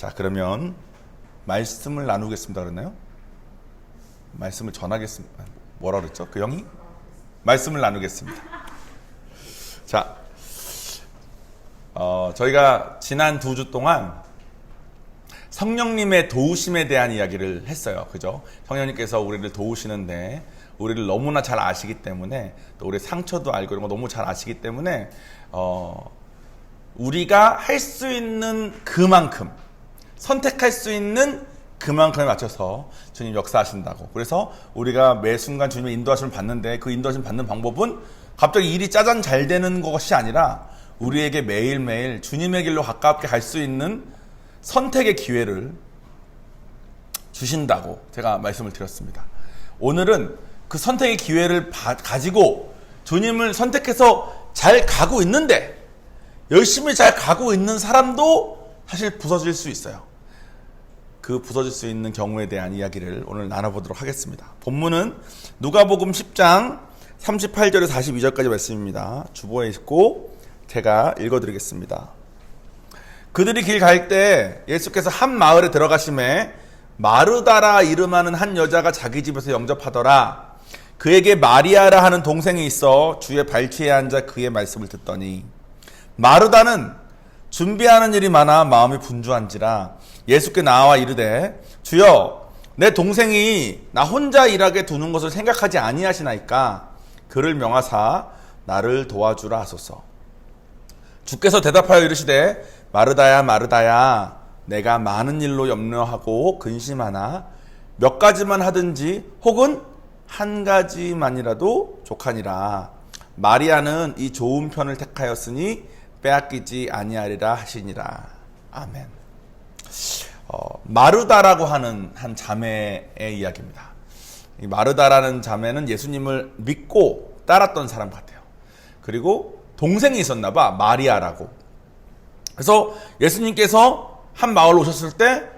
자, 그러면 말씀을 나누겠습니다. 그랬나요? 말씀을 전하겠습니다. 뭐라 그랬죠? 그 형이? 말씀을 나누겠습니다. 자, 저희가 지난 2주 동안 성령님의 도우심에 대한 이야기를 했어요. 그죠? 성령님께서 우리를 도우시는데 우리를 너무나 잘 아시기 때문에, 또 우리 상처도 알고 이런 거 너무 잘 아시기 때문에 우리가 할 수 있는 그만큼, 선택할 수 있는 그만큼에 맞춰서 주님 역사하신다고. 그래서 우리가 매 순간 주님의 인도하심을 받는데, 그 인도하심 받는 방법은 갑자기 일이 짜잔 잘 되는 것이 아니라 우리에게 매일매일 주님의 길로 가깝게 갈 수 있는 선택의 기회를 주신다고 제가 말씀을 드렸습니다. 오늘은 그 선택의 기회를 가지고 주님을 선택해서 잘 가고 있는데, 열심히 잘 가고 있는 사람도 사실 부서질 수 있어요. 그 부서질 수 있는 경우에 대한 이야기를 오늘 나눠보도록 하겠습니다. 본문은 누가복음 10장 38절에서 42절까지 말씀입니다. 주보에 있고 제가 읽어드리겠습니다. 그들이 길 갈 때 예수께서 한 마을에 들어가심에 마르다라 이름하는 한 여자가 자기 집에서 영접하더라. 그에게 마리아라 하는 동생이 있어 주의 발치에 앉아 그의 말씀을 듣더니, 마르다는 준비하는 일이 많아 마음이 분주한지라 예수께 나와 이르되, 주여, 내 동생이 나 혼자 일하게 두는 것을 생각하지 아니하시나이까 그를 명하사 나를 도와주라 하소서. 주께서 대답하여 이르시되, 마르다야 마르다야, 내가 많은 일로 염려하고 근심하나 몇 가지만 하든지 혹은 한 가지만이라도 족하니라. 마리아는 이 좋은 편을 택하였으니 빼앗기지 아니하리라 하시니라. 아멘. 마르다라고 하는 한 자매의 이야기입니다. 이 마르다라는 자매는 예수님을 믿고 따랐던 사람 같아요. 그리고 동생이 있었나 봐, 마리아라고. 그래서 예수님께서 한 마을 오셨을 때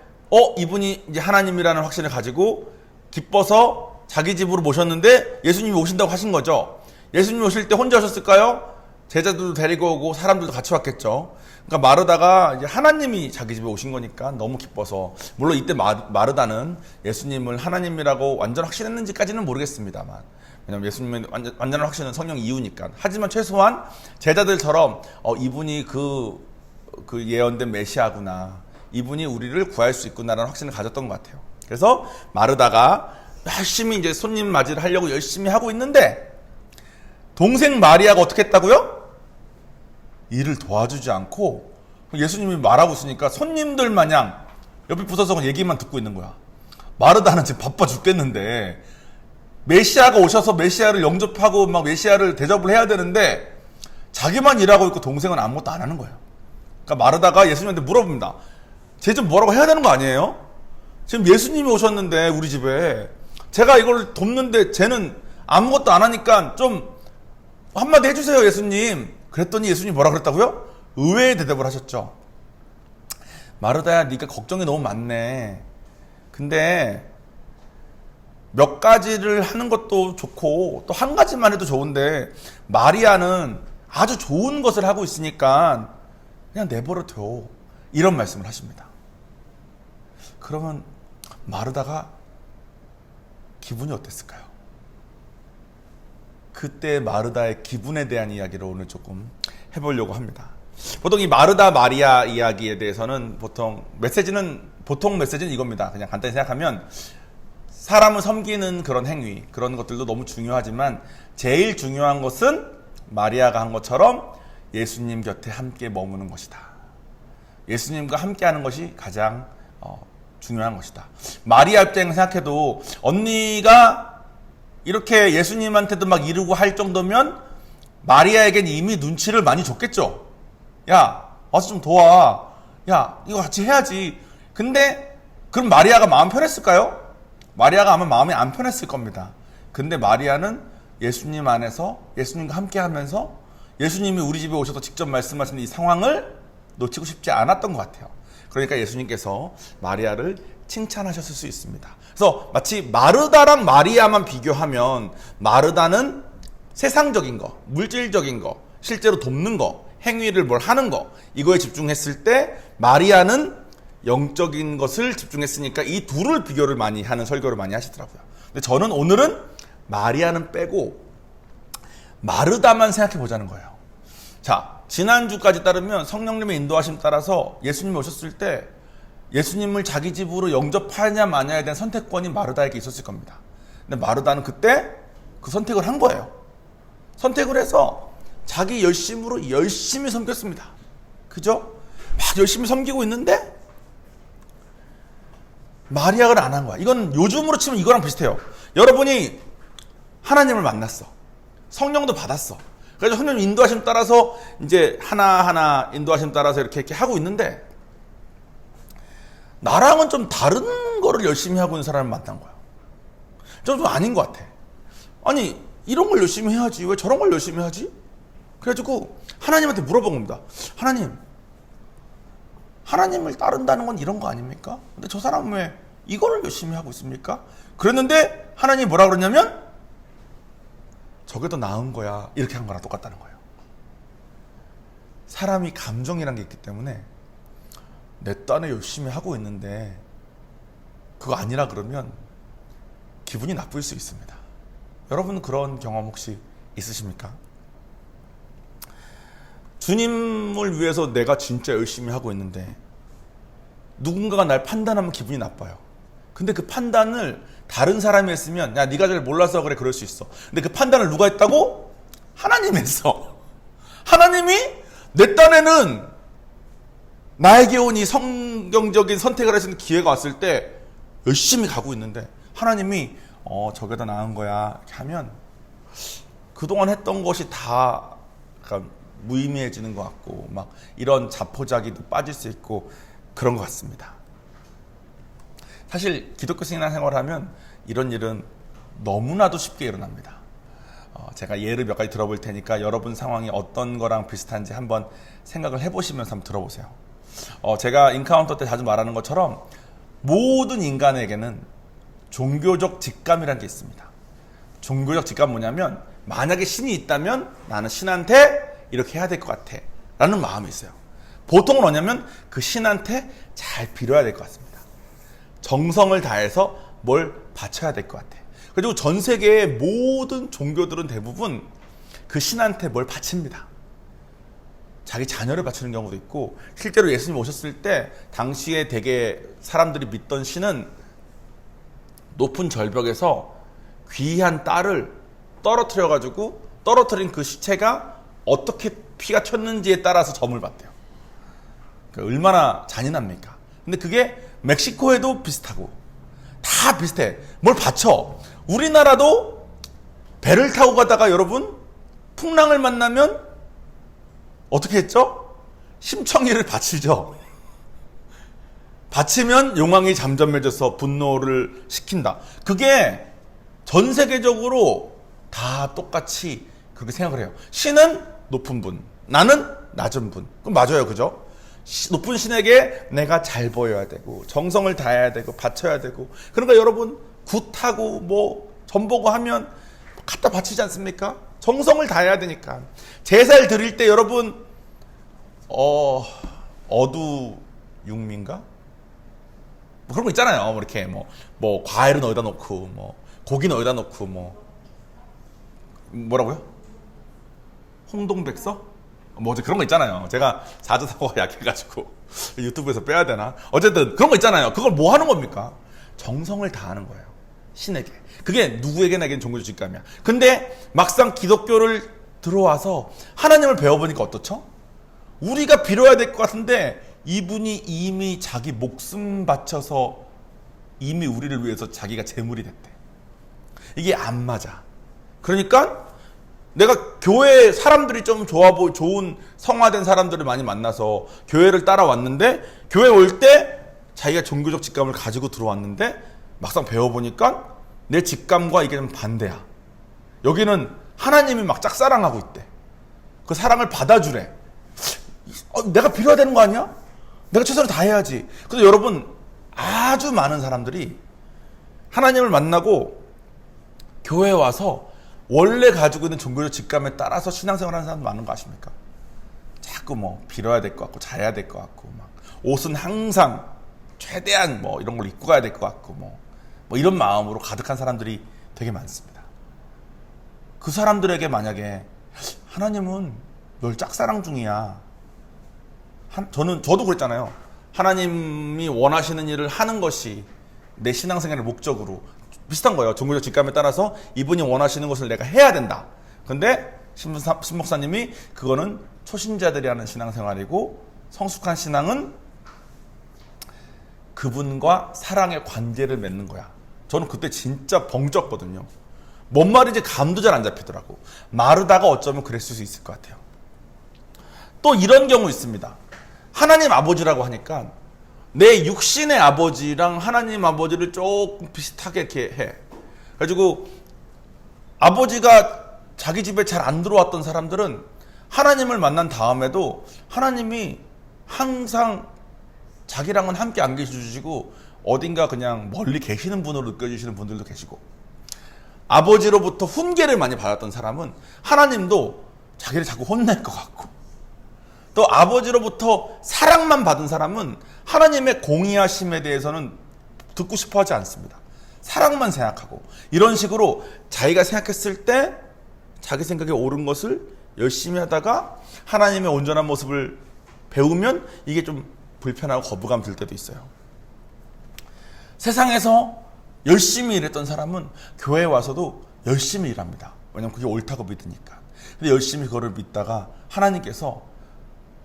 이분이 이제 하나님이라는 확신을 가지고 기뻐서 자기 집으로 모셨는데, 예수님이 오신다고 하신 거죠. 예수님이 오실 때 혼자 오셨을까요? 제자들도 데리고 오고 사람들도 같이 왔겠죠. 그러니까 마르다가 이제 하나님이 자기 집에 오신 거니까 너무 기뻐서, 물론 이때 마르다는 예수님을 하나님이라고 완전 확신했는지까지는 모르겠습니다만, 왜냐면 예수님의 완전한 확신은 성령 이유니까. 하지만 최소한 제자들처럼 이분이 그 예언된 메시아구나, 이분이 우리를 구할 수 있구나라는 확신을 가졌던 것 같아요. 그래서 마르다가 열심히 이제 손님 맞이를 하려고 열심히 하고 있는데, 동생 마리아가 어떻게 했다고요? 일을 도와주지 않고 예수님이 말하고 있으니까 손님들 마냥 옆에 붙어서 얘기만 듣고 있는 거야. 마르다는 지금 바빠 죽겠는데 메시아가 오셔서 메시아를 영접하고 막 메시아를 대접을 해야 되는데 자기만 일하고 있고 동생은 아무것도 안 하는 거예요. 그러니까 마르다가 예수님한테 물어봅니다. 쟤 좀 뭐라고 해야 되는 거 아니에요? 지금 예수님이 오셨는데 우리 집에 제가 이걸 돕는데 쟤는 아무것도 안 하니까 좀 한마디 해주세요, 예수님. 그랬더니 예수님이 뭐라 그랬다고요? 의외의 대답을 하셨죠. 마르다야, 네가 걱정이 너무 많네. 근데 몇 가지를 하는 것도 좋고 또 한 가지만 해도 좋은데 마리아는 아주 좋은 것을 하고 있으니까 그냥 내버려 둬. 이런 말씀을 하십니다. 그러면 마르다가 기분이 어땠을까요? 그때 마르다의 기분에 대한 이야기를 오늘 조금 해보려고 합니다. 보통 이 마르다 마리아 이야기에 대해서는 보통 메시지는 이겁니다. 그냥 간단히 생각하면 사람을 섬기는 그런 행위, 그런 것들도 너무 중요하지만 제일 중요한 것은 마리아가 한 것처럼 예수님 곁에 함께 머무는 것이다. 예수님과 함께 하는 것이 가장 중요한 것이다. 마리아 입장에서 생각해도 언니가 이렇게 예수님한테도 막 이르고 할 정도면 마리아에겐 이미 눈치를 많이 줬겠죠. 야, 와서 좀 도와. 야, 이거 같이 해야지. 근데 그럼 마리아가 마음 편했을까요? 마리아가 아마 마음이 안 편했을 겁니다. 근데 마리아는 예수님 안에서 예수님과 함께 하면서 예수님이 우리 집에 오셔서 직접 말씀하신 이 상황을 놓치고 싶지 않았던 것 같아요. 그러니까 예수님께서 마리아를 칭찬하셨을 수 있습니다. 그래서 마치 마르다랑 마리아만 비교하면 마르다는 세상적인 거, 물질적인 거, 실제로 돕는 거, 행위를 뭘 하는 거, 이거에 집중했을 때 마리아는 영적인 것을 집중했으니까 이 둘을 비교를 많이 하는 설교를 많이 하시더라고요. 근데 저는 오늘은 마리아는 빼고 마르다만 생각해 보자는 거예요. 자, 지난주까지 따르면 성령님의 인도하심 따라서 예수님이 오셨을 때 예수님을 자기 집으로 영접하냐 마냐에 대한 선택권이 마르다에게 있었을 겁니다. 근데 마르다는 그때 그 선택을 한 거예요. 선택을 해서 자기 열심으로 열심히 섬겼습니다. 그죠? 막 열심히 섬기고 있는데 마리아가 안 한 거야. 이건 요즘으로 치면 이거랑 비슷해요. 여러분이 하나님을 만났어. 성령도 받았어. 그래서 성령 인도하심 따라서 이제 하나하나 인도하심 따라서 이렇게 하고 있는데 나랑은 좀 다른 거를 열심히 하고 있는 사람을 만난 거야. 좀 아닌 것 같아. 아니 이런 걸 열심히 해야지 왜 저런 걸 열심히 하지? 그래가지고 하나님한테 물어본 겁니다. 하나님을 따른다는 건 이런 거 아닙니까? 근데 저 사람은 왜 이거를 열심히 하고 있습니까? 그랬는데 하나님이 뭐라 그러냐면 저게 더 나은 거야. 이렇게 한 거랑 똑같다는 거예요. 사람이 감정이란 게 있기 때문에 내 딴에 열심히 하고 있는데 그거 아니라 그러면 기분이 나쁠 수 있습니다. 여러분 그런 경험 혹시 있으십니까? 주님을 위해서 내가 진짜 열심히 하고 있는데 누군가가 날 판단하면 기분이 나빠요. 근데 그 판단을 다른 사람이 했으면 야 네가 잘 몰라서 그래 그럴 수 있어. 근데 그 판단을 누가 했다고? 하나님이 했어. 하나님이 내 딴에는 나에게 온 이 성경적인 선택을 할 수 있는 기회가 왔을 때 열심히 가고 있는데 하나님이 저게 더 나은 거야 이렇게 하면 그동안 했던 것이 다 무의미해지는 것 같고 막 이런 자포자기도 빠질 수 있고 그런 것 같습니다. 사실 기독교 신앙생활을 하면 이런 일은 너무나도 쉽게 일어납니다. 제가 예를 몇 가지 들어볼 테니까 여러분 상황이 어떤 거랑 비슷한지 한번 생각을 해보시면서 한번 들어보세요. 제가 인카운터 때 자주 말하는 것처럼 모든 인간에게는 종교적 직감이라는 게 있습니다. 종교적 직감 뭐냐면 만약에 신이 있다면 나는 신한테 이렇게 해야 될 것 같아 라는 마음이 있어요. 보통은 뭐냐면 그 신한테 잘 빌어야 될 것 같습니다. 정성을 다해서 뭘 바쳐야 될 것 같아. 그리고 전 세계의 모든 종교들은 대부분 그 신한테 뭘 바칩니다. 자기 자녀를 바치는 경우도 있고 실제로 예수님 오셨을 때 당시에 되게 사람들이 믿던 신은 높은 절벽에서 귀한 딸을 떨어뜨려가지고 떨어뜨린 그 시체가 어떻게 피가 튀었는지에 따라서 점을 받대요. 그러니까 얼마나 잔인합니까? 근데 그게 멕시코에도 비슷하고 다 비슷해. 뭘 바쳐. 우리나라도 배를 타고 가다가 여러분 풍랑을 만나면 어떻게 했죠? 심청이를 바치죠. 바치면 용왕이 잠잠해져서 분노를 시킨다. 그게 전 세계적으로 다 똑같이 그렇게 생각을 해요. 신은 높은 분, 나는 낮은 분. 그럼 맞아요, 그죠? 높은 신에게 내가 잘 보여야 되고 정성을 다해야 되고 바쳐야 되고 그러니까 여러분 굿하고 뭐 전보고 하면 갖다 바치지 않습니까? 정성을 다해야 되니까. 제사를 드릴 때 여러분 어두육민가? 뭐 그런 거 있잖아요. 뭐 이렇게 뭐 과일은 어디다 놓고 뭐 고기는 어디다 놓고 뭐라고요? 홍동백서? 뭐 그런 거 있잖아요. 제가 사자성어가 약해가지고 유튜브에서 빼야 되나? 어쨌든 그런 거 있잖아요. 그걸 뭐 하는 겁니까? 정성을 다하는 거예요. 신에게. 그게 누구에게나 종교적 직감이야. 근데 막상 기독교를 들어와서 하나님을 배워보니까 어떻죠? 우리가 빌어야 될 것 같은데 이분이 이미 자기 목숨 바쳐서 이미 우리를 위해서 자기가 제물이 됐대. 이게 안 맞아. 그러니까 내가 교회 사람들이 좀 좋은 성화된 사람들을 많이 만나서 교회를 따라왔는데 교회 올 때 자기가 종교적 직감을 가지고 들어왔는데 막상 배워보니까 내 직감과 이게 좀 반대야. 여기는 하나님이 막 짝사랑하고 있대. 그 사랑을 받아주래. 내가 빌어야 되는 거 아니야? 내가 최선을 다해야지. 근데 여러분 아주 많은 사람들이 하나님을 만나고 교회에 와서 원래 가지고 있는 종교적 직감에 따라서 신앙생활하는 사람 많은 거 아십니까? 자꾸 뭐 빌어야 될 것 같고 잘해야 될 것 같고 막 옷은 항상 최대한 뭐 이런 걸 입고 가야 될 것 같고 뭐 이런 마음으로 가득한 사람들이 되게 많습니다. 그 사람들에게 만약에 하나님은 널 짝사랑 중이야. 저도 그랬잖아요. 하나님이 원하시는 일을 하는 것이 내 신앙생활의 목적으로 비슷한 거예요. 종교적 직감에 따라서 이분이 원하시는 것을 내가 해야 된다. 근데 신 목사님이 그거는 초신자들이 하는 신앙생활이고 성숙한 신앙은 그분과 사랑의 관계를 맺는 거야. 저는 그때 진짜 벙쪘거든요. 뭔 말인지 감도 잘 안 잡히더라고. 마르다가 어쩌면 그랬을 수 있을 것 같아요. 또 이런 경우 있습니다. 하나님 아버지라고 하니까 내 육신의 아버지랑 하나님 아버지를 조금 비슷하게 이렇게 해. 그래가지고 아버지가 자기 집에 잘 안 들어왔던 사람들은 하나님을 만난 다음에도 하나님이 항상 자기랑은 함께 안 계셔주시고 어딘가 그냥 멀리 계시는 분으로 느껴지시는 분들도 계시고, 아버지로부터 훈계를 많이 받았던 사람은 하나님도 자기를 자꾸 혼낼 것 같고, 또 아버지로부터 사랑만 받은 사람은 하나님의 공의하심에 대해서는 듣고 싶어 하지 않습니다. 사랑만 생각하고, 이런 식으로 자기가 생각했을 때 자기 생각에 옳은 것을 열심히 하다가 하나님의 온전한 모습을 배우면 이게 좀 불편하고 거부감 들 때도 있어요. 세상에서 열심히 일했던 사람은 교회에 와서도 열심히 일합니다. 왜냐면 그게 옳다고 믿으니까. 근데 열심히 그거를 믿다가 하나님께서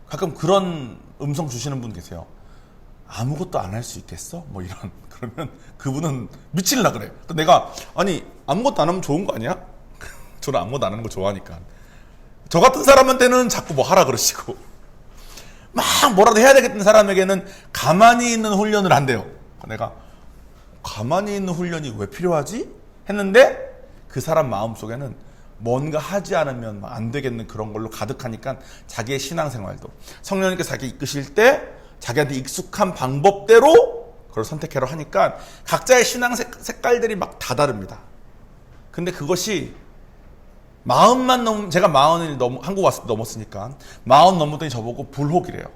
가끔 그런 음성 주시는 분 계세요. 아무것도 안 할 수 있겠어? 뭐 이런. 그러면 그분은 미칠라 그래. 또 내가 아니 아무것도 안 하면 좋은 거 아니야? 저는 아무것도 안 하는 거 좋아하니까. 저 같은 사람한테는 자꾸 뭐 하라 그러시고, 막 뭐라도 해야 되겠다는 사람에게는 가만히 있는 훈련을 한대요. 내가 가만히 있는 훈련이 왜 필요하지? 했는데 그 사람 마음속에는 뭔가 하지 않으면 안 되겠는 그런 걸로 가득하니까 자기의 신앙생활도 성령님께서 자기 이끄실 때 자기한테 익숙한 방법대로 그걸 선택해라 하니까 각자의 신앙 색깔들이 막 다 다릅니다. 근데 그것이 제가 40이 한국 왔을 때 넘었으니까 40 넘었더니 저보고 불혹이래요.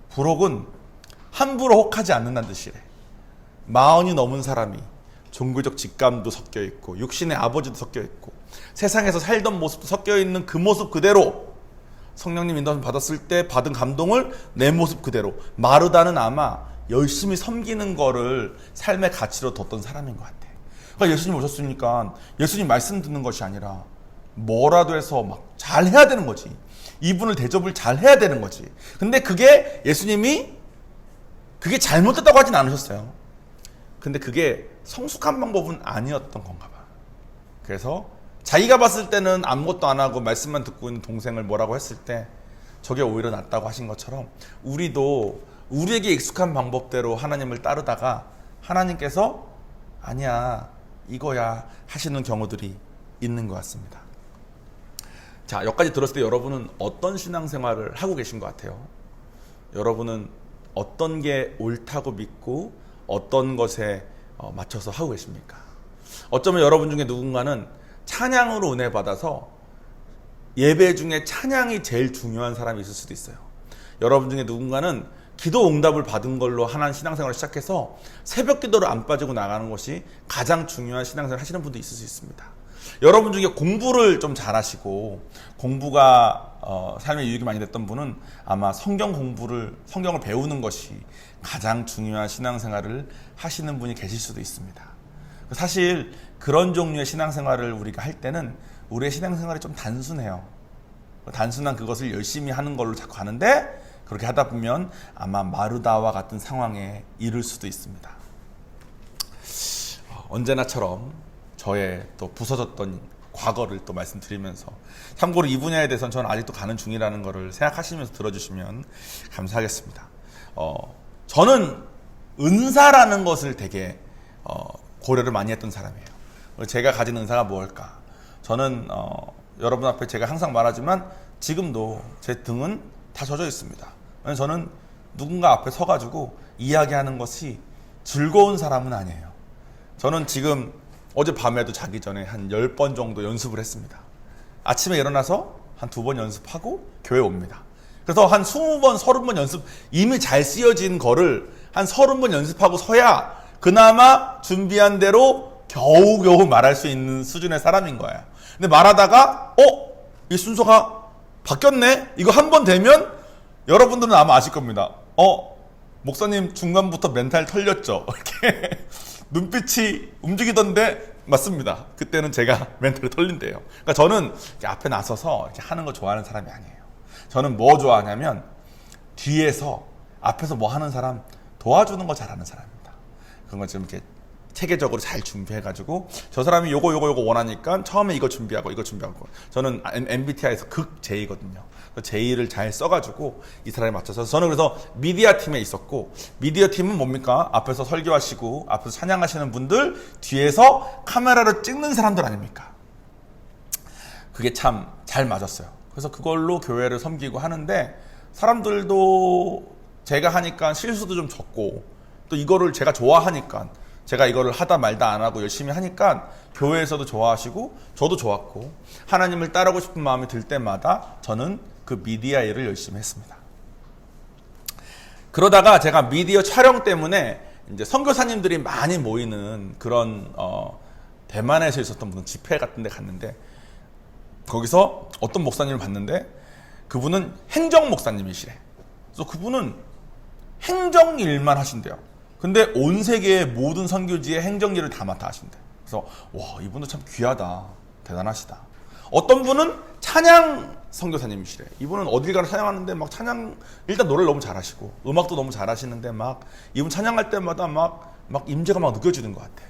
불혹은 함부로 혹하지 않는다는 뜻이래. 40이 넘은 사람이 종교적 직감도 섞여 있고 육신의 아버지도 섞여 있고 세상에서 살던 모습도 섞여 있는 그 모습 그대로 성령님 인도함 받았을 때 받은 감동을 내 모습 그대로, 마르다는 아마 열심히 섬기는 거를 삶의 가치로 뒀던 사람인 것 같아. 그러니까 예수님 오셨으니까 예수님 말씀 듣는 것이 아니라 뭐라도 해서 막 잘 해야 되는 거지. 이분을 대접을 잘 해야 되는 거지. 근데 그게 예수님이 그게 잘못됐다고 하진 않으셨어요. 근데 그게 성숙한 방법은 아니었던 건가 봐. 그래서 자기가 봤을 때는 아무것도 안 하고 말씀만 듣고 있는 동생을 뭐라고 했을 때 저게 오히려 낫다고 하신 것처럼 우리도 우리에게 익숙한 방법대로 하나님을 따르다가 하나님께서 아니야 이거야 하시는 경우들이 있는 것 같습니다. 자, 여기까지 들었을 때 여러분은 어떤 신앙생활을 하고 계신 것 같아요? 여러분은 어떤 게 옳다고 믿고 어떤 것에 맞춰서 하고 계십니까? 어쩌면 여러분 중에 누군가는 찬양으로 은혜 받아서 예배 중에 찬양이 제일 중요한 사람이 있을 수도 있어요. 여러분 중에 누군가는 기도 응답을 받은 걸로 하나님 신앙생활을 시작해서 새벽 기도를 안 빠지고 나가는 것이 가장 중요한 신앙생활을 하시는 분도 있을 수 있습니다. 여러분 중에 공부를 좀 잘하시고 공부가 삶에 유익이 많이 됐던 분은 아마 성경을 배우는 것이 가장 중요한 신앙생활을 하시는 분이 계실 수도 있습니다. 사실 그런 종류의 신앙생활을 우리가 할 때는 우리의 신앙생활이 좀 단순해요. 단순한 그것을 열심히 하는 걸로 자꾸 하는데 그렇게 하다 보면 아마 마르다와 같은 상황에 이를 수도 있습니다. 언제나처럼 저의 또 부서졌던 과거를 또 말씀드리면서, 참고로 이 분야에 대해서는 저는 아직도 가는 중이라는 것을 생각하시면서 들어주시면 감사하겠습니다. 저는 은사라는 것을 되게 고려를 많이 했던 사람이에요. 제가 가진 은사가 무엇일까? 저는 여러분 앞에 제가 항상 말하지만 지금도 제 등은 다 젖어 있습니다. 저는 누군가 앞에 서가지고 이야기하는 것이 즐거운 사람은 아니에요. 저는 지금 어젯밤에도 자기 전에 한 10번 정도 연습을 했습니다. 아침에 일어나서 한 2번 연습하고 교회 옵니다. 그래서 한 20번, 30번 연습, 이미 잘 쓰여진 거를 한 30번 연습하고 서야 그나마 준비한 대로 겨우겨우 말할 수 있는 수준의 사람인 거예요. 근데 말하다가 이 순서가 바뀌었네? 이거 한 번 되면 여러분들은 아마 아실 겁니다. 목사님 중간부터 멘탈 털렸죠? 이렇게 눈빛이 움직이던데 맞습니다. 그때는 제가 멘탈이 털린대요. 그러니까 저는 앞에 나서서 이렇게 하는 거 좋아하는 사람이 아니에요. 저는 뭐 좋아하냐면 뒤에서 앞에서 뭐 하는 사람 도와주는 거 잘하는 사람입니다. 그런 거 좀 이렇게 체계적으로 잘 준비해가지고 저 사람이 요거 원하니까 처음에 이거 준비하고 저는 MBTI에서 극 J거든요. J를 잘 써가지고 이 사람에 맞춰서 저는 그래서 미디어 팀에 있었고 미디어 팀은 뭡니까? 앞에서 설교하시고 앞에서 찬양하시는 분들 뒤에서 카메라로 찍는 사람들 아닙니까? 그게 참 잘 맞았어요. 그래서 그걸로 교회를 섬기고 하는데 사람들도 제가 하니까 실수도 좀 적고 또 이거를 제가 좋아하니까 제가 이거를 하다 말다 안 하고 열심히 하니까 교회에서도 좋아하시고 저도 좋았고 하나님을 따르고 싶은 마음이 들 때마다 저는 그 미디어 일을 열심히 했습니다. 그러다가 제가 미디어 촬영 때문에 이제 선교사님들이 많이 모이는 그런 대만에서 있었던 무슨 집회 같은 데 갔는데 거기서 어떤 목사님을 봤는데 그분은 행정 목사님이시래. 그래서 그분은 행정 일만 하신대요. 근데 온 세계의 모든 선교지의 행정 일을 다 맡아 하신대. 그래서 와, 이분도 참 귀하다. 대단하시다. 어떤 분은 찬양 선교사님이시래. 이분은 어딜 가나 찬양하는데 막 찬양 일단 노래를 너무 잘하시고 음악도 너무 잘하시는데 막 이분 찬양할 때마다 막 임재가 막 느껴지는 것 같아.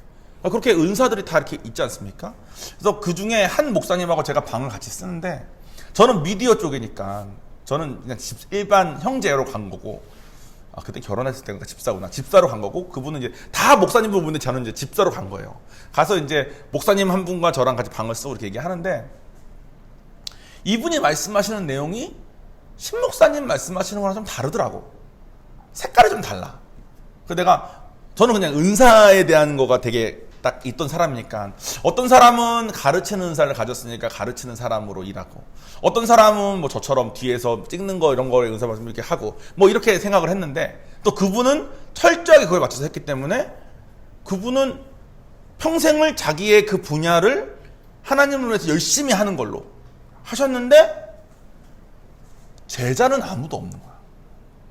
그렇게 은사들이 다 이렇게 있지 않습니까? 그래서 그 중에 한 목사님하고 제가 방을 같이 쓰는데 저는 미디어 쪽이니까 저는 그냥 일반 형제로 간 거고 그때 결혼했을 때가 집사구나. 집사로 간 거고 그분은 이제 다 목사님 부부인데 저는 이제 집사로 간 거예요. 가서 이제 목사님 한 분과 저랑 같이 방을 쓰고 이렇게 얘기하는데 이분이 말씀하시는 내용이 신 목사님 말씀하시는 거랑 좀 다르더라고. 색깔이 좀 달라. 저는 그냥 은사에 대한 거가 되게 딱 있던 사람이니까 어떤 사람은 가르치는 은사를 가졌으니까 가르치는 사람으로 일하고 어떤 사람은 뭐 저처럼 뒤에서 찍는 거 이런 거에 은사 말씀 이렇게 하고 뭐 이렇게 생각을 했는데 또 그분은 철저하게 그걸 맞춰서 했기 때문에 그분은 평생을 자기의 그 분야를 하나님을 위해서 열심히 하는 걸로 하셨는데 제자는 아무도 없는 거야.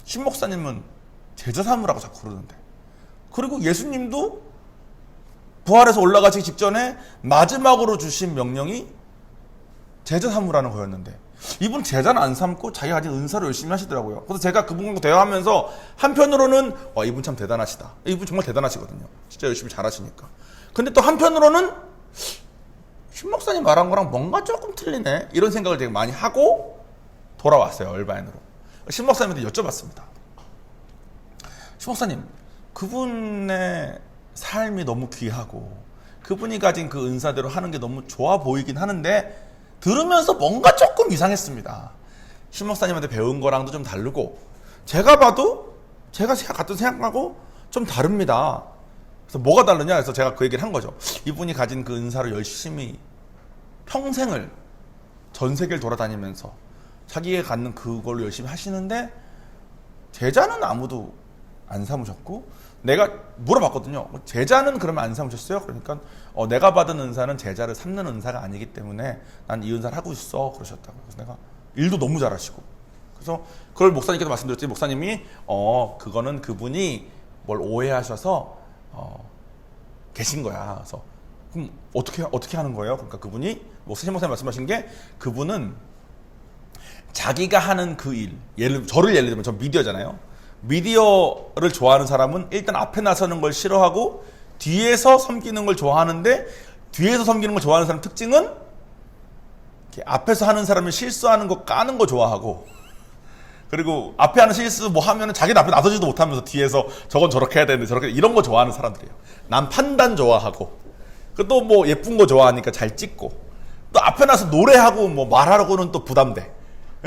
신 목사님은 제자 삼으라고 자꾸 그러는데 그리고 예수님도 부활해서 올라가시기 직전에 마지막으로 주신 명령이 제자 삼으라는 거였는데 이분 제자는 안 삼고 자기가 가진 은사를 열심히 하시더라고요. 그래서 제가 그분과 대화하면서 한편으로는 와, 이분 참 대단하시다. 이분 정말 대단하시거든요. 진짜 열심히 잘하시니까. 근데 또 한편으로는 신 목사님 말한 거랑 뭔가 조금 틀리네 이런 생각을 되게 많이 하고 돌아왔어요. 얼바인으로. 신 목사님한테 여쭤봤습니다. 신 목사님, 그분의 삶이 너무 귀하고 그분이 가진 그 은사대로 하는 게 너무 좋아 보이긴 하는데 들으면서 뭔가 조금 이상했습니다. 신 목사님한테 배운 거랑도 좀 다르고 제가 봐도 제가 같은 생각하고 좀 다릅니다. 그래서 뭐가 다르냐 해서 제가 그 얘기를 한 거죠. 이분이 가진 그 은사를 열심히 평생을 전 세계를 돌아다니면서 자기가 갖는 그걸로 열심히 하시는데 제자는 아무도 안 삼으셨고 내가 물어봤거든요. 제자는 그러면 안 삼으셨어요? 그러니까 내가 받은 은사는 제자를 삼는 은사가 아니기 때문에 난 이 은사를 하고 있어 그러셨다고. 그래서 내가 일도 너무 잘하시고 그래서 그걸 목사님께서 말씀드렸더니 목사님이 그거는 그분이 뭘 오해하셔서 계신 거야. 그래서 그럼 어떻게 하는 거예요? 그러니까 그분이 목사님 말씀하신 게 그분은 자기가 하는 그 일, 저를 예를 들면 저 미디어잖아요. 미디어를 좋아하는 사람은 일단 앞에 나서는 걸 싫어하고 뒤에서 섬기는 걸 좋아하는데 뒤에서 섬기는 걸 좋아하는 사람 특징은 앞에서 하는 사람이 실수하는 거 까는 거 좋아하고 그리고 앞에 하는 실수 뭐 하면은 자기는 앞에 나서지도 못하면서 뒤에서 저건 저렇게 해야 되는데 저렇게 이런 거 좋아하는 사람들이에요. 난 판단 좋아하고 또 뭐 예쁜 거 좋아하니까 잘 찍고 또 앞에 나서 노래하고 뭐 말하라고는 또 부담돼.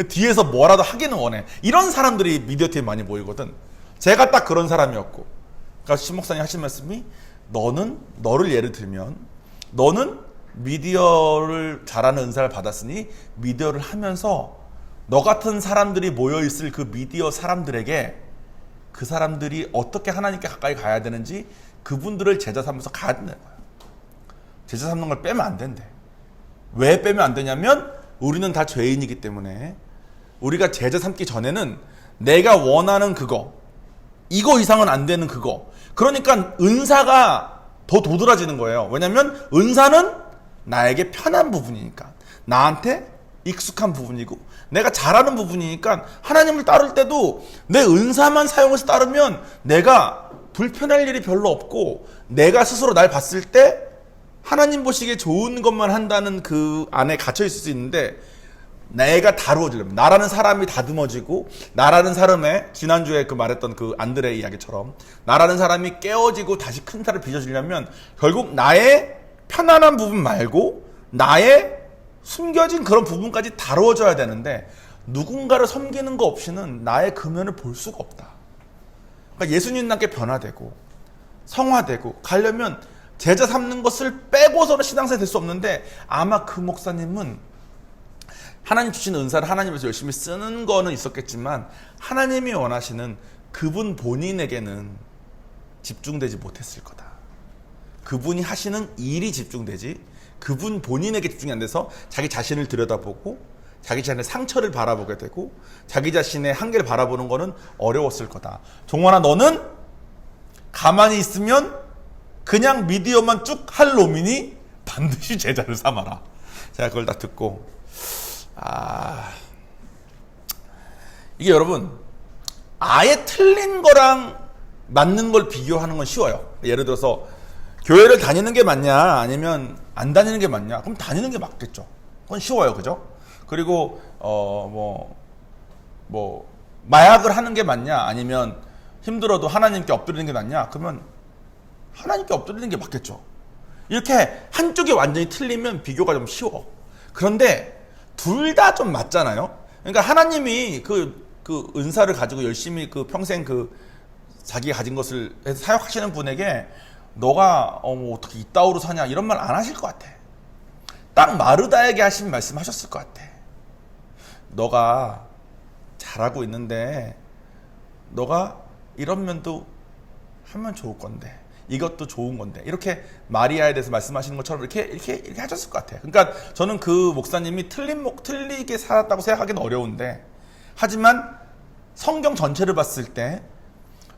뒤에서 뭐라도 하기는 원해. 이런 사람들이 미디어팀에 많이 모이거든. 제가 딱 그런 사람이었고 그러니까 신 목사님 하신 말씀이 너를 예를 들면 너는 미디어를 잘하는 은사를 받았으니 미디어를 하면서 너 같은 사람들이 모여있을 그 미디어 사람들에게 그 사람들이 어떻게 하나님께 가까이 가야 되는지 그분들을 제자 삼아서 가야 된다는 거예요. 제자 삼는 걸 빼면 안 된대. 왜 빼면 안 되냐면 우리는 다 죄인이기 때문에 우리가 제자 삼기 전에는 내가 원하는 그거, 이거 이상은 안 되는 그거. 그러니까 은사가 더 도드라지는 거예요. 왜냐면 은사는 나에게 편한 부분이니까, 나한테 익숙한 부분이고 내가 잘하는 부분이니까 하나님을 따를 때도 내 은사만 사용해서 따르면 내가 불편할 일이 별로 없고 내가 스스로 날 봤을 때 하나님 보시기에 좋은 것만 한다는 그 안에 갇혀 있을 수 있는데, 내가 다루어지려면 나라는 사람이 다듬어지고 나라는 사람의 지난주에 그 말했던 그 안드레 이야기처럼 나라는 사람이 깨어지고 다시 큰 살을 빚어지려면 결국 나의 편안한 부분 말고 나의 숨겨진 그런 부분까지 다루어져야 되는데 누군가를 섬기는 거 없이는 나의 금연을 볼 수가 없다. 그러니까 예수님께 변화되고 성화되고 가려면 제자 삼는 것을 빼고서는 신앙생활 될 수 없는데, 아마 그 목사님은 하나님 주신 은사를 하나님께서 열심히 쓰는 거는 있었겠지만 하나님이 원하시는 그분 본인에게는 집중되지 못했을 거다. 그분이 하시는 일이 집중되지 그분 본인에게 집중이 안 돼서 자기 자신을 들여다보고 자기 자신의 상처를 바라보게 되고 자기 자신의 한계를 바라보는 거는 어려웠을 거다. 종원아, 너는 가만히 있으면 그냥 미디어만 쭉 할 놈이니 반드시 제자를 삼아라. 제가 그걸 다 듣고 이게 여러분 아예 틀린 거랑 맞는 걸 비교하는 건 쉬워요. 예를 들어서 교회를 다니는 게 맞냐 아니면 안 다니는 게 맞냐, 그럼 다니는 게 맞겠죠. 그건 쉬워요, 그죠? 그리고 마약을 하는 게 맞냐 아니면 힘들어도 하나님께 엎드리는 게 맞냐, 그러면 하나님께 엎드리는 게 맞겠죠. 이렇게 한쪽이 완전히 틀리면 비교가 좀 쉬워. 그런데 둘 다 좀 맞잖아요. 그러니까 하나님이 그 은사를 가지고 열심히 그 평생 그 자기가 가진 것을 해서 사역하시는 분에게 너가 어떻게 이따위로 사냐 이런 말 안 하실 것 같아. 딱 마르다에게 하신 말씀 하셨을 것 같아. 너가 잘하고 있는데 너가 이런 면도 하면 좋을 건데 이것도 좋은 건데, 이렇게 마리아에 대해서 말씀하시는 것처럼 이렇게 하셨을 것 같아요. 그러니까 저는 그 목사님이 틀리게 살았다고 생각하기는 어려운데, 하지만 성경 전체를 봤을 때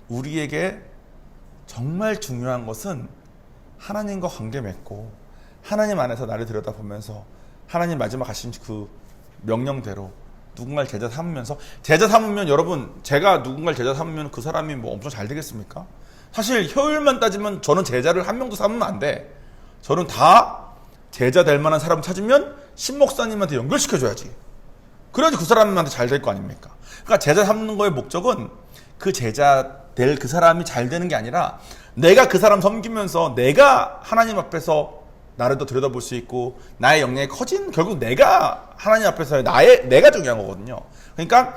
우리에게 정말 중요한 것은 하나님과 관계 맺고 하나님 안에서 나를 들여다보면서 하나님 마지막 하신 그 명령대로 누군가를 제자 삼으면서, 제자 삼으면 여러분, 제가 누군가를 제자 삼으면 그 사람이 뭐 엄청 잘 되겠습니까? 사실 효율만 따지면 저는 제자를 한 명도 삼으면 안 돼. 저는 다 제자 될 만한 사람 찾으면 신목사님한테 연결시켜줘야지. 그래야지 그 사람한테 잘 될 거 아닙니까? 그러니까 제자 삼는 거의 목적은 그 제자 될 그 사람이 잘 되는 게 아니라 내가 그 사람 섬기면서 내가 하나님 앞에서 나를 더 들여다볼 수 있고 나의 역량이 커진, 결국 내가 하나님 앞에서 내가 중요한 거거든요. 그러니까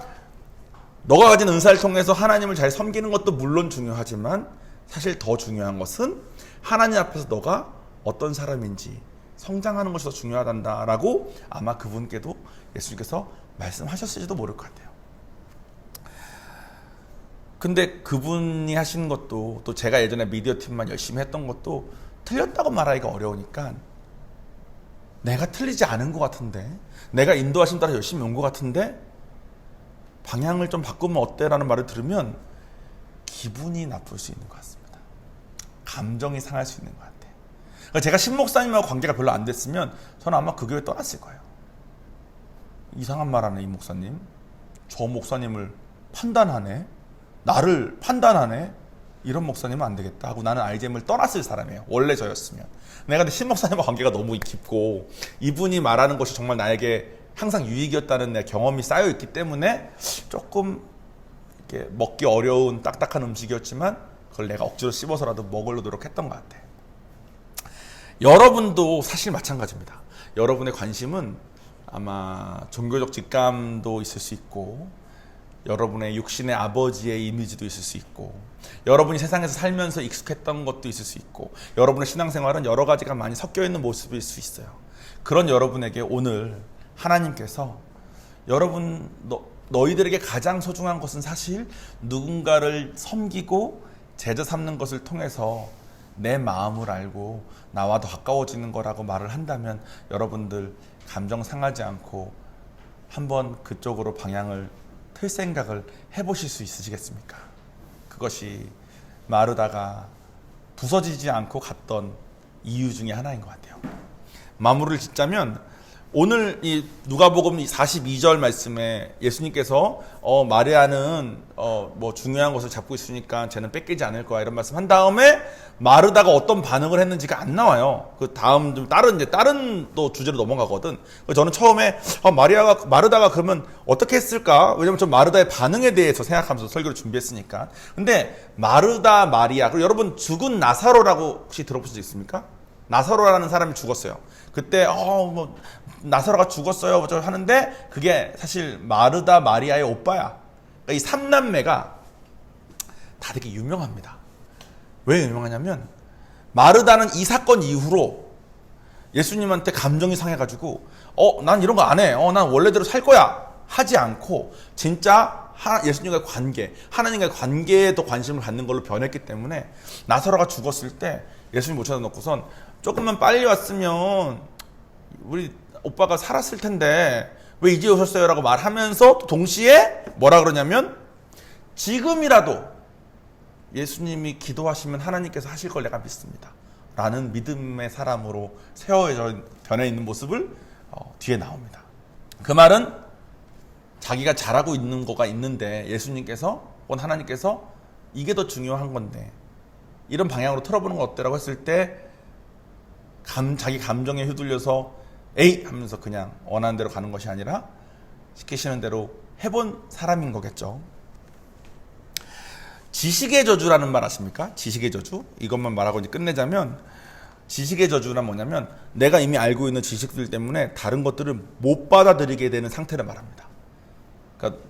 너가 가진 은사를 통해서 하나님을 잘 섬기는 것도 물론 중요하지만 사실 더 중요한 것은 하나님 앞에서 너가 어떤 사람인지 성장하는 것이 더 중요하단다라고 아마 그분께도 예수님께서 말씀하셨을지도 모를 것 같아요. 근데 그분이 하신 것도, 또 제가 예전에 미디어 팀만 열심히 했던 것도 틀렸다고 말하기가 어려우니까, 내가 틀리지 않은 것 같은데, 내가 인도하심 따라 열심히 온 것 같은데 방향을 좀 바꾸면 어때? 라는 말을 들으면 기분이 나쁠 수 있는 것 같습니다. 감정이 상할 수 있는 것 같아요. 그러니까 제가 신목사님하고 관계가 별로 안 됐으면 저는 아마 그 교회 떠났을 거예요. 이상한 말 하네 이 목사님, 저 목사님을 판단하네, 나를 판단하네, 이런 목사님은 안 되겠다 하고 나는 IGM을 떠났을 사람이에요, 원래 저였으면. 내가 근데 신목사님과 관계가 너무 깊고 이분이 말하는 것이 정말 나에게 항상 유익이었다는 내 경험이 쌓여있기 때문에 조금 이렇게 먹기 어려운 딱딱한 음식이었지만 그걸 내가 억지로 씹어서라도 먹으려 노력했던 것 같아. 여러분도 사실 마찬가지입니다. 여러분의 관심은 아마 종교적 직감도 있을 수 있고 여러분의 육신의 아버지의 이미지도 있을 수 있고 여러분이 세상에서 살면서 익숙했던 것도 있을 수 있고 여러분의 신앙생활은 여러 가지가 많이 섞여 있는 모습일 수 있어요. 그런 여러분에게 오늘 하나님께서 너희들에게 가장 소중한 것은 사실 누군가를 섬기고 제자 삼는 것을 통해서 내 마음을 알고 나와 더 가까워지는 거라고 말을 한다면 여러분들 감정 상하지 않고 한번 그쪽으로 방향을 틀 생각을 해보실 수 있으시겠습니까? 그것이 마르다가 부서지지 않고 갔던 이유 중에 하나인 것 같아요. 마무리를 짓자면 오늘 이 누가복음 42절 말씀에 예수님께서 마리아는 뭐 중요한 것을 잡고 있으니까 쟤는 뺏기지 않을 거야 이런 말씀 한 다음에 마르다가 어떤 반응을 했는지가 안 나와요. 그 다음 좀 다른 또 주제로 넘어가거든. 저는 처음에 마르다가 그러면 어떻게 했을까? 왜냐면 좀 마르다의 반응에 대해서 생각하면서 설교를 준비했으니까. 근데 마르다, 마리아, 그리고 여러분 죽은 나사로라고 혹시 들어보신 적 있습니까? 나사로라는 사람이 죽었어요. 그때 뭐 나사로가 죽었어요 하는데 그게 사실 마르다 마리아의 오빠야. 그러니까 이 삼남매가 다 되게 유명합니다. 왜 유명하냐면 마르다는 이 사건 이후로 예수님한테 감정이 상해가지고 난 이런 거 안 해. 난 원래대로 살 거야 하지 않고 진짜 예수님과의 관계, 하나님과의 관계에 더 관심을 갖는 걸로 변했기 때문에 나사로가 죽었을 때 예수님 모셔다 놓고선 조금만 빨리 왔으면 우리 오빠가 살았을 텐데 왜 이제 오셨어요? 라고 말하면서 또 동시에 뭐라 그러냐면 지금이라도 예수님이 기도하시면 하나님께서 하실 걸 내가 믿습니다. 라는 믿음의 사람으로 세워져 변해 있는 모습을 뒤에 나옵니다. 그 말은 자기가 잘하고 있는 거가 있는데 예수님께서 하나님께서 이게 더 중요한 건데 이런 방향으로 틀어보는 건 어때라고 했을 때 자기 감정에 휘둘려서 에이 하면서 그냥 원하는 대로 가는 것이 아니라 시키시는 대로 해본 사람인 거겠죠. 지식의 저주라는 말 아십니까? 지식의 저주? 이것만 말하고 이제 끝내자면 지식의 저주란 뭐냐면 내가 이미 알고 있는 지식들 때문에 다른 것들을 못 받아들이게 되는 상태를 말합니다. 그러니까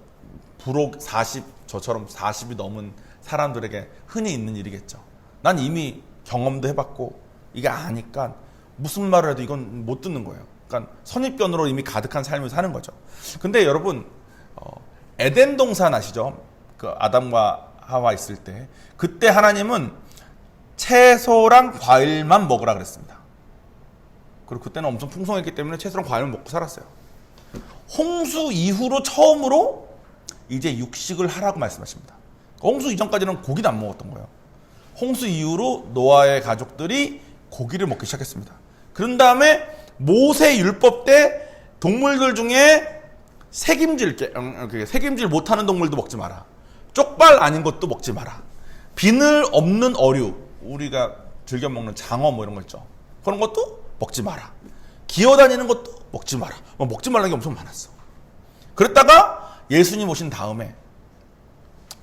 부록 40, 저처럼 40이 넘은 사람들에게 흔히 있는 일이겠죠. 난 이미 경험도 해봤고 이게 아니까 무슨 말을 해도 이건 못 듣는 거예요. 그러니까 선입견으로 이미 가득한 삶을 사는 거죠. 근데 여러분 에덴 동산 아시죠? 그 아담과 하와 있을 때 그때 하나님은 채소랑 과일만 먹으라 그랬습니다. 그리고 그때는 엄청 풍성했기 때문에 채소랑 과일만 먹고 살았어요. 홍수 이후로 처음으로 이제 육식을 하라고 말씀하십니다. 홍수 이전까지는 고기도 안 먹었던 거예요. 홍수 이후로 노아의 가족들이 고기를 먹기 시작했습니다. 그런 다음에 모세 율법 때 동물들 중에 색임질 못하는 동물도 먹지 마라. 쪽발 아닌 것도 먹지 마라. 비늘 없는 어류, 우리가 즐겨 먹는 장어 뭐 이런 거 있죠. 그런 것도 먹지 마라. 기어다니는 것도 먹지 마라. 먹지 말라는 게 엄청 많았어. 그랬다가 예수님 오신 다음에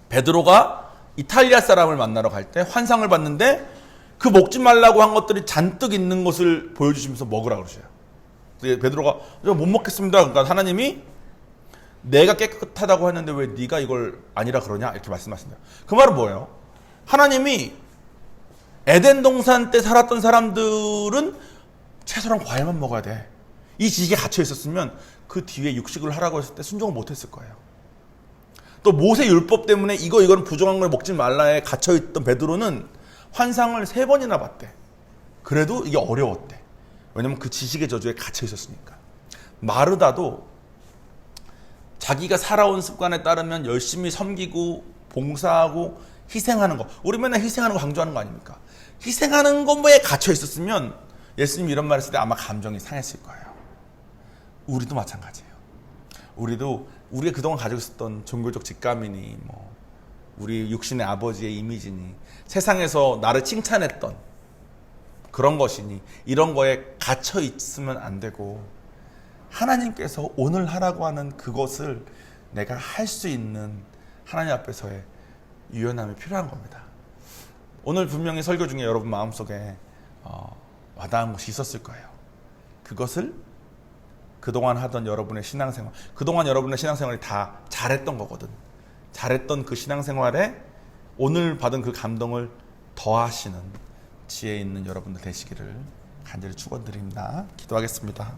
베드로가 이탈리아 사람을 만나러 갈 때 환상을 봤는데 그 먹지 말라고 한 것들이 잔뜩 있는 것을 보여주시면서 먹으라 그러셔요. 베드로가 못 먹겠습니다. 그러니까 하나님이 내가 깨끗하다고 했는데 왜 네가 이걸 아니라 그러냐 이렇게 말씀하신다. 그 말은 뭐예요? 하나님이 에덴 동산 때 살았던 사람들은 채소랑 과일만 먹어야 돼. 이 지식에 갇혀 있었으면 그 뒤에 육식을 하라고 했을 때 순종을 못했을 거예요. 또 모세 율법 때문에 이거는 부정한 걸 먹지 말라에 갇혀 있던 베드로는 환상을 3번이나 봤대. 그래도 이게 어려웠대. 왜냐면 그 지식의 저주에 갇혀 있었으니까. 마르다도 자기가 살아온 습관에 따르면 열심히 섬기고 봉사하고 희생하는 거. 우리 맨날 희생하는 거 강조하는 거 아닙니까? 희생하는 것에 갇혀 있었으면 예수님이 이런 말 했을 때 아마 감정이 상했을 거예요. 우리도 마찬가지예요. 우리가 그동안 가지고 있었던 종교적 직감이니 우리 육신의 아버지의 이미지니 세상에서 나를 칭찬했던 그런 것이니 이런 거에 갇혀 있으면 안 되고 하나님께서 오늘 하라고 하는 그것을 내가 할 수 있는 하나님 앞에서의 유연함이 필요한 겁니다. 오늘 분명히 설교 중에 여러분 마음속에 와닿은 것이 있었을 거예요. 그것을 그동안 하던 여러분의 신앙생활, 그동안 여러분의 신앙생활이 다 잘했던 거거든. 잘했던 그 신앙생활에 오늘 받은 그 감동을 더하시는 지혜 있는 여러분들 되시기를 간절히 축원드립니다. 기도하겠습니다.